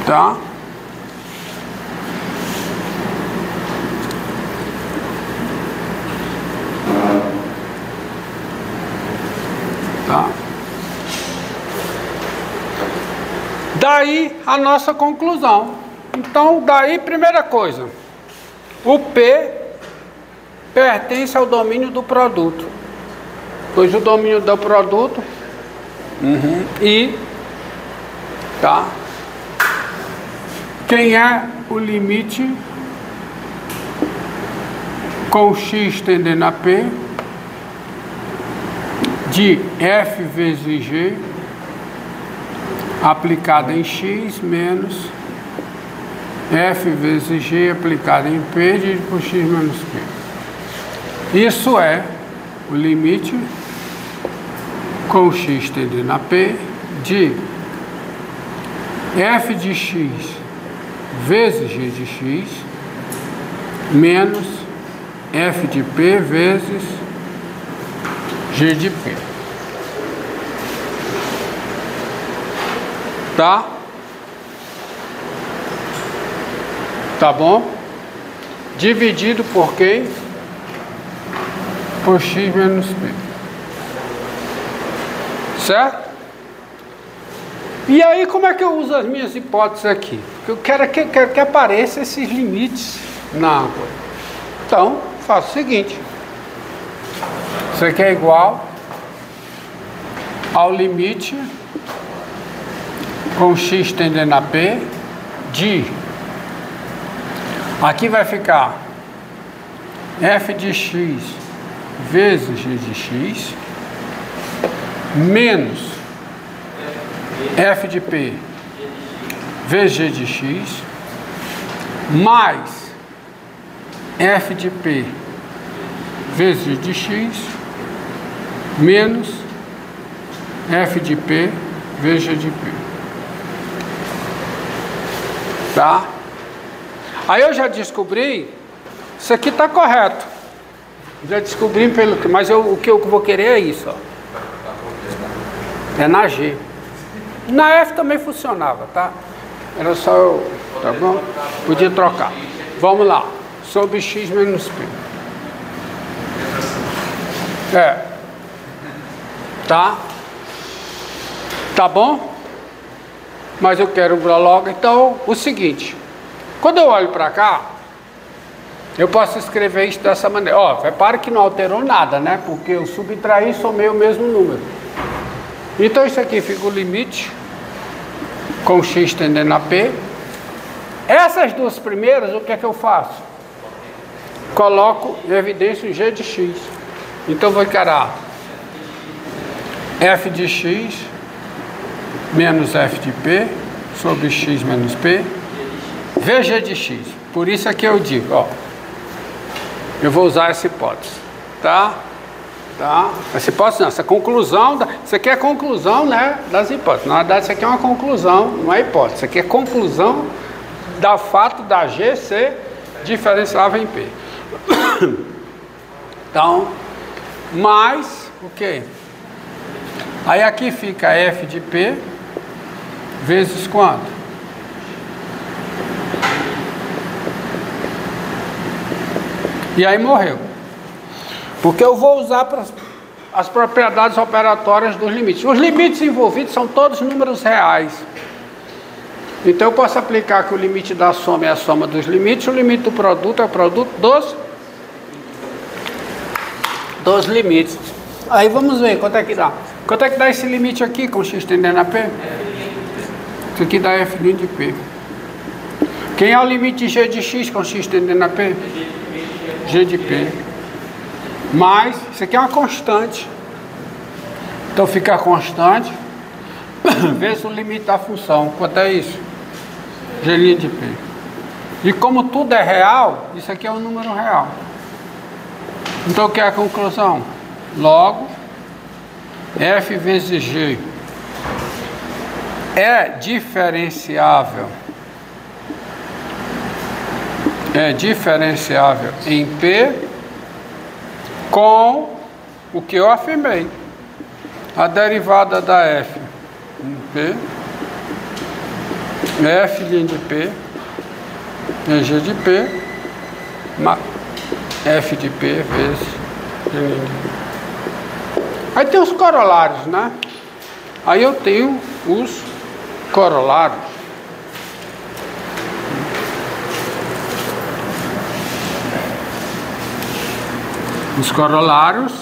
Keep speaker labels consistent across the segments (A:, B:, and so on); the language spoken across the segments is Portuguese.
A: Tá? Tá? Daí a nossa conclusão. Então, daí, primeira coisa, o P pertence ao domínio do produto, pois o domínio do produto e tá? Quem é o limite com x tendendo a P de f vezes g aplicado em x menos f vezes g aplicado em p dividido por x menos p. Isso é o limite com x tendendo a p de f de x vezes g de x menos f de p vezes g de p. Tá? Tá bom? Dividido por quem? Por x menos p. Certo? E aí, como é que eu uso as minhas hipóteses aqui? Eu quero que apareçam esses limites na água. Então, faço o seguinte. Isso aqui é igual ao limite com x tendendo a p de... Aqui vai ficar f de x vezes g de x menos f de p vezes g de x mais f de p vezes g de x menos f de p vezes g de p. Tá? Aí eu já descobri, isso aqui está correto. Já descobri pelo que, mas o que eu vou querer é isso, ó. É na G. Na F também funcionava, tá? Era só eu, tá bom? Podia trocar. Vamos lá. Sobre x menos p. É. Tá? Tá bom? Mas eu quero logo. Então, o seguinte. Quando eu olho para cá, eu posso escrever isso dessa maneira. Ó, repare que não alterou nada, né? Porque eu subtraí e somei o mesmo número. Então, isso aqui fica o limite com x tendendo a p. Essas duas primeiras, o que é que eu faço? Coloco em evidência o g de x. Então, vou encarar f de x menos f de p sobre x menos p vezes g de x. Por isso aqui eu digo, ó, eu vou usar essa hipótese, tá? Tá? Essa hipótese não, essa conclusão, isso aqui é a conclusão, né, das hipóteses. Na verdade, isso aqui é uma conclusão, não é hipótese. Isso aqui é conclusão do fato da G ser diferenciável em P. Então, mais o quê? Aí aqui fica f de P vezes quanto? E aí morreu. Porque eu vou usar para as propriedades operatórias dos limites. Os limites envolvidos são todos números reais. Então eu posso aplicar que o limite da soma é a soma dos limites, o limite do produto é o produto dos limites. Aí vamos ver quanto é que dá. Quanto é que dá esse limite aqui com x tendendo a p? Isso aqui dá f de p. Quem é o limite de g de x com x tendendo a p? G de p. Mas, isso aqui é uma constante. Então fica constante vezes o limite da função. Quanto é isso? G' de p. E como tudo é real, isso aqui é um número real. Então o que é a conclusão? Logo, f vezes g é diferenciável. É diferenciável em P com o que eu afirmei. A derivada da F em P F' de P, G de P, F de P vezes G de P. Aí tem os corolários, né? Aí eu tenho os corolários. Os corolários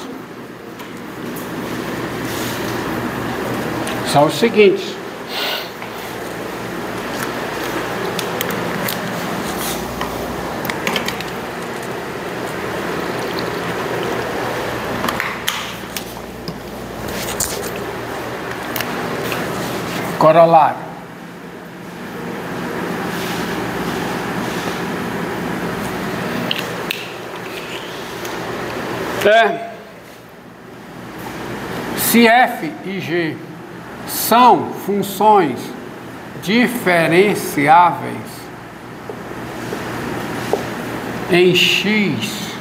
A: são os seguintes. Corolário. Se F e G são funções diferenciáveis em X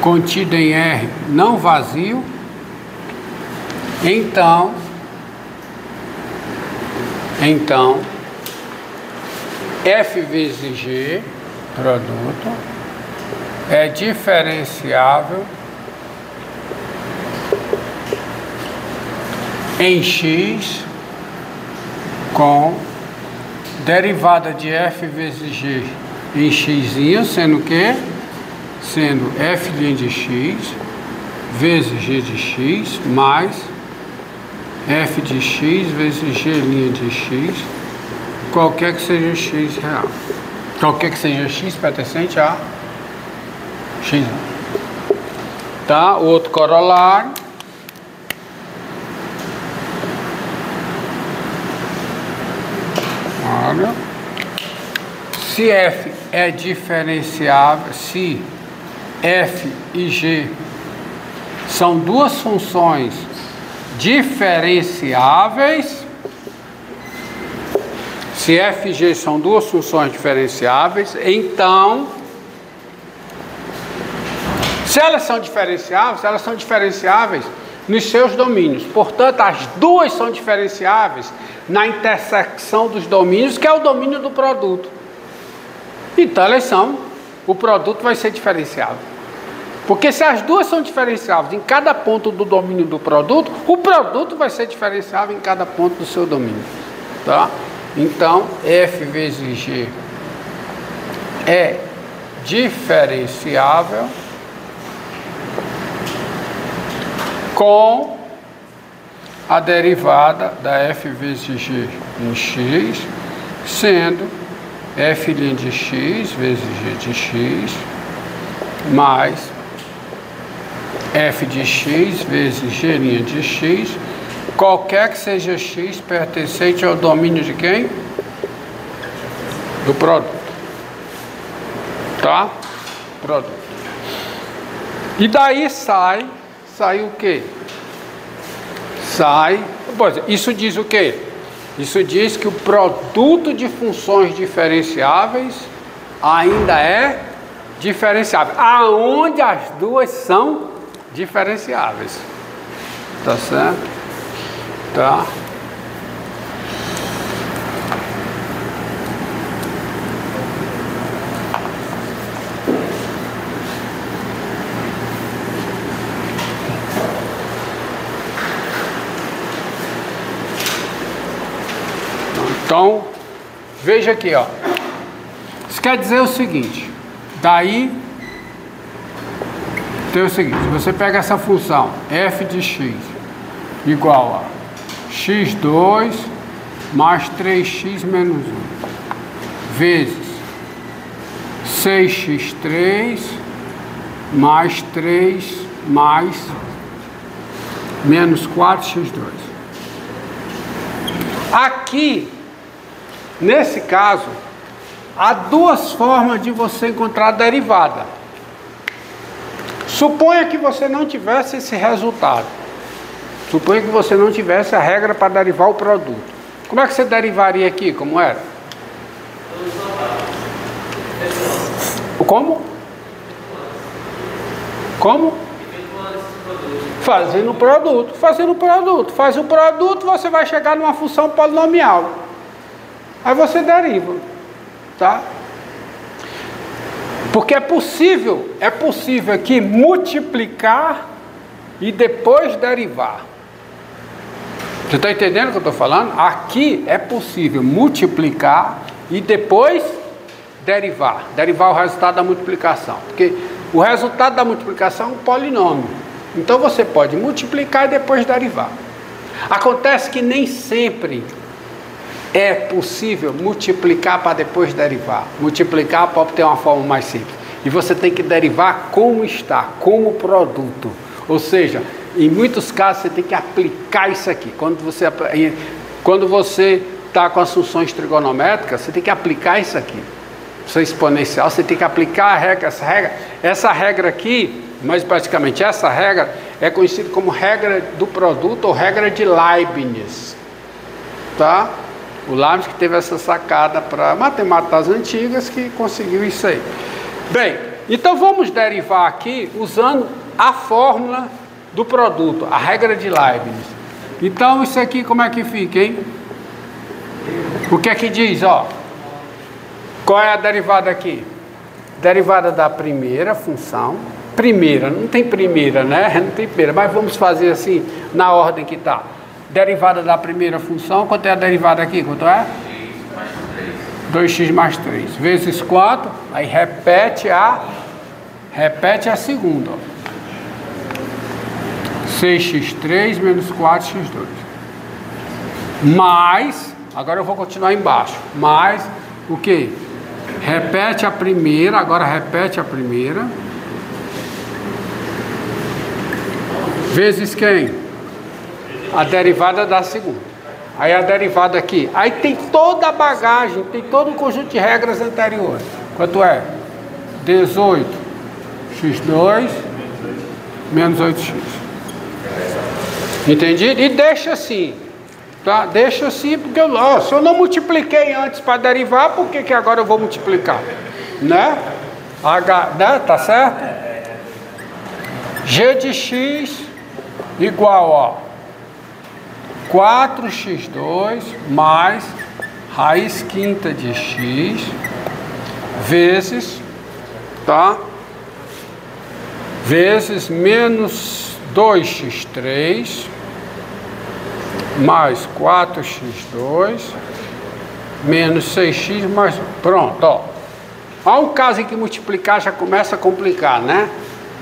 A: contido em R não vazio, então F vezes G, produto, é diferenciável em X com derivada de F vezes G em X, sendo que? Sendo F' de X vezes G de X mais F de X vezes G' de X, qualquer que seja X real. Qualquer que seja X pertencente a X. Tá? Outro corolário. Olha. Se F é diferenciável, se F e G são duas funções diferenciáveis, se F e G são duas funções diferenciáveis, então, se elas são diferenciáveis nos seus domínios. Portanto, as duas são diferenciáveis na intersecção dos domínios, que é o domínio do produto. Então, o produto vai ser diferenciável. Porque se as duas são diferenciáveis em cada ponto do domínio do produto, o produto vai ser diferenciável em cada ponto do seu domínio. Tá? Então, F vezes G é diferenciável com a derivada da F vezes G em X, sendo F' de X vezes G de X mais F de X vezes G' de X, qualquer que seja X pertencente ao domínio de quem? Do produto. Tá? Produto. E daí sai o quê? Pois é, isso diz o quê? Isso diz que o produto de funções diferenciáveis ainda é diferenciável, aonde as duas são diferenciáveis. Tá certo? Tá? Então, veja aqui, ó. Isso quer dizer o seguinte, daí tem o seguinte, você pega essa função f de x igual a x2 mais 3x menos 1 vezes 6x3 mais 3 mais menos 4x2. Aqui, nesse caso, há duas formas de você encontrar a derivada. Suponha que você não tivesse esse resultado. Suponha que você não tivesse a regra para derivar o produto. Como é que você derivaria aqui? Como era? Como? Como? Fazendo o produto. Faz o produto, você vai chegar numa função polinomial. Aí você deriva, tá? Porque é possível aqui multiplicar e depois derivar. Você está entendendo o que eu estou falando? Aqui é possível multiplicar e depois derivar. Derivar o resultado da multiplicação. Porque o resultado da multiplicação é um polinômio. Então você pode multiplicar e depois derivar. Acontece que nem sempre é possível multiplicar para depois derivar. Multiplicar pode ter uma forma mais simples. E você tem que derivar como está, como produto. Ou seja, em muitos casos você tem que aplicar isso aqui. Quando você está com as funções trigonométricas, você tem que aplicar isso aqui. Função exponencial, você tem que aplicar a regra. Essa regra aqui, mas basicamente essa regra é conhecida como regra do produto ou regra de Leibniz. Tá? O Leibniz que teve essa sacada para matemáticas antigas que conseguiu isso aí. Bem, então vamos derivar aqui usando a fórmula do produto, a regra de Leibniz. Então isso aqui como é que fica, hein? O que é que diz, ó? Qual é a derivada aqui? Derivada da primeira função. Primeira, não tem primeira, né? Não tem primeira, mas vamos fazer assim, na ordem que está. Derivada da primeira função, quanto é a derivada aqui? Quanto é? 2x mais 3. Vezes 4, aí repete a segunda. 6x3 menos 4x2. Mais, agora eu vou continuar embaixo. Mais o que? Repete a primeira, agora repete a primeira. Vezes quem? A derivada da segunda. Aí a derivada aqui. Aí tem toda a bagagem, tem todo um conjunto de regras anteriores. Quanto é? 18x2 menos 8x. Entendido? E deixa assim. Tá? Deixa assim, porque se eu não multipliquei antes para derivar, por que agora eu vou multiplicar? Né? Né? Tá certo? G de x igual, ó, 4x2 mais raiz quinta de x vezes, tá? Vezes menos 2x3 mais 4x2 menos 6x mais... Pronto, ó. Há um caso em que multiplicar já começa a complicar, né?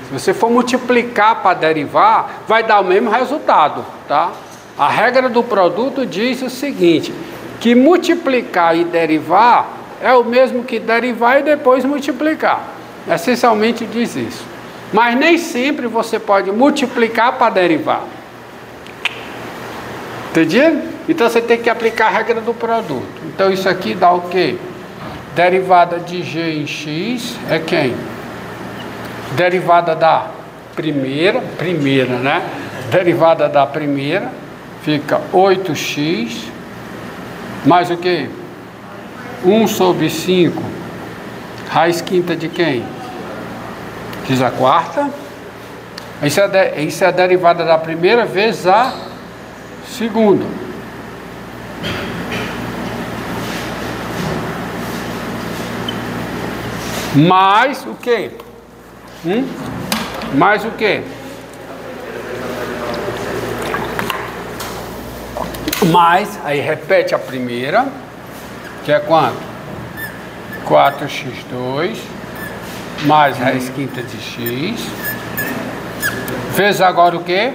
A: Se você for multiplicar para derivar, vai dar o mesmo resultado, tá? A regra do produto diz o seguinte, que multiplicar e derivar é o mesmo que derivar e depois multiplicar. Essencialmente diz isso. Mas nem sempre você pode multiplicar para derivar. Entendido? Então você tem que aplicar a regra do produto. Então isso aqui dá o quê? Derivada de g em x é quem? Derivada da primeira, né? Derivada da primeira fica 8x mais o quê? 1 sobre 5 raiz quinta de quem? Diz a quarta. Isso é a derivada da primeira vezes a segunda. Mais o quê? Mais o quê? Mais, aí repete a primeira, que é quanto? 4x2 mais raiz quinta de x vezes agora o quê?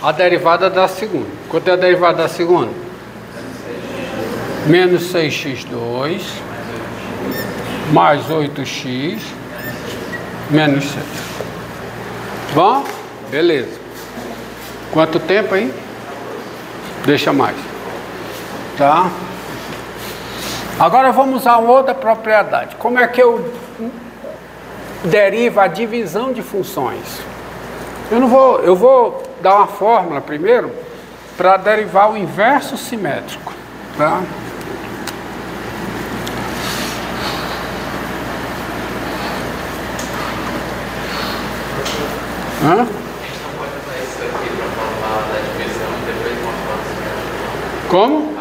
A: A derivada da segunda. Quanto é a derivada da segunda? Menos 6x2 mais 8x menos 6. Bom? Beleza. Quanto tempo aí? Deixa mais. Tá? Agora vamos a outra propriedade. Como é que eu derivo a divisão de funções? Eu vou dar uma fórmula primeiro para derivar o inverso simétrico. Tá? Hã? Como?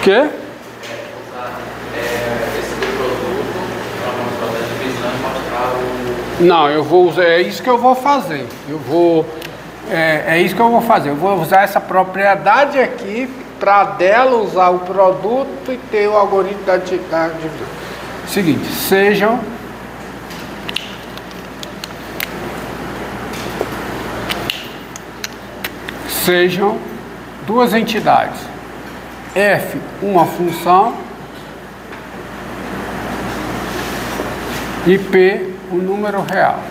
A: Quê?
B: Usar esse do produto para mostrar a divisão e mostrar o...
A: Não, eu vou usar, é isso que eu vou fazer. É isso que eu vou fazer. Eu vou usar essa propriedade aqui para dela usar o produto e ter o algoritmo da divisão. Seguinte, sejam duas entidades, f uma função e p um número real.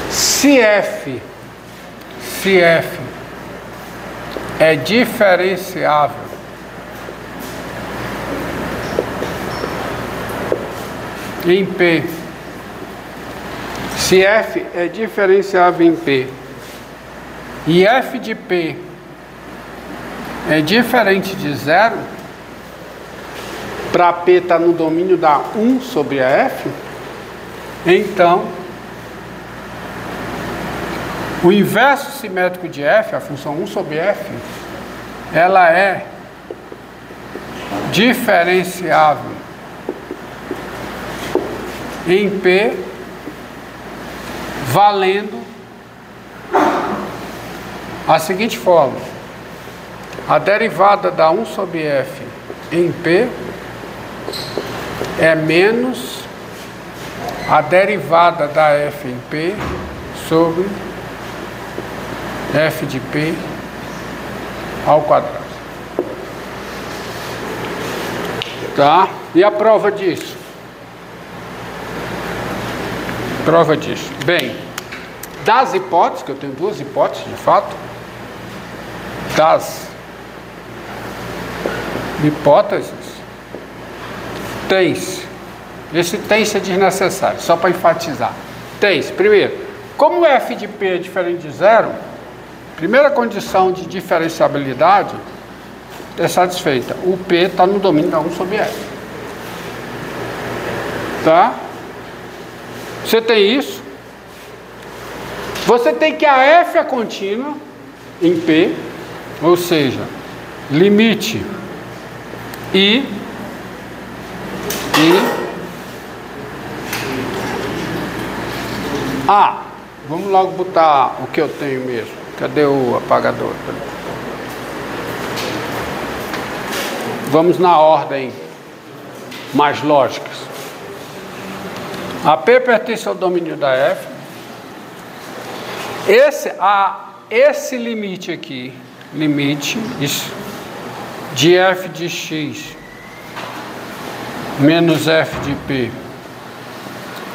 A: Se f é diferenciável em p, se f é diferenciável em p e f de p é diferente de zero, para p estar no domínio da 1 sobre a f, então o inverso simétrico de f, a função 1 sobre f, ela é diferenciável em p valendo a seguinte fórmula: a derivada da 1 sobre f em p é menos a derivada da f em p sobre f de p ao quadrado. Tá? E a prova disso? Prova disso. Bem, das hipóteses, que eu tenho duas hipóteses de fato, das hipóteses, esse tem-se é desnecessário, só para enfatizar. Primeiro, como f de p é diferente de zero, primeira condição de diferenciabilidade é satisfeita. O p está no domínio da 1 sobre f. Tá? Você tem isso. Você tem que a f é contínua em p, ou seja, limite i vamos logo botar o que eu tenho mesmo. Cadê o apagador? Vamos na ordem mais lógicas. A P pertence ao domínio da F. Esse limite aqui, limite de F de X menos F de P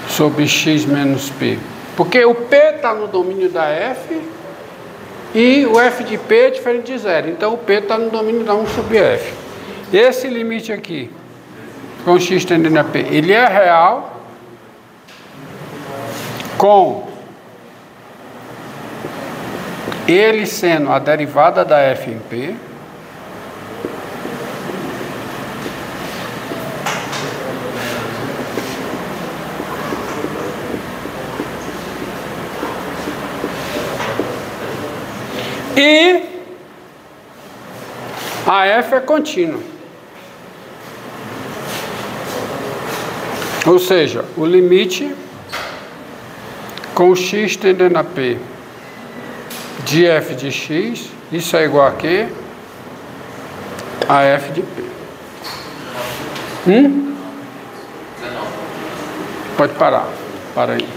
A: sobre X menos P. Porque o P está no domínio da F e o F de P é diferente de zero. Então o P está no domínio da 1 sobre F. Esse limite aqui, com X tendendo a P, ele é real com ele sendo a derivada da F em P e a F é contínua. Ou seja, o limite com X tendendo a P de F de X, isso é igual a quê? A F de P. Pode parar. Para aí.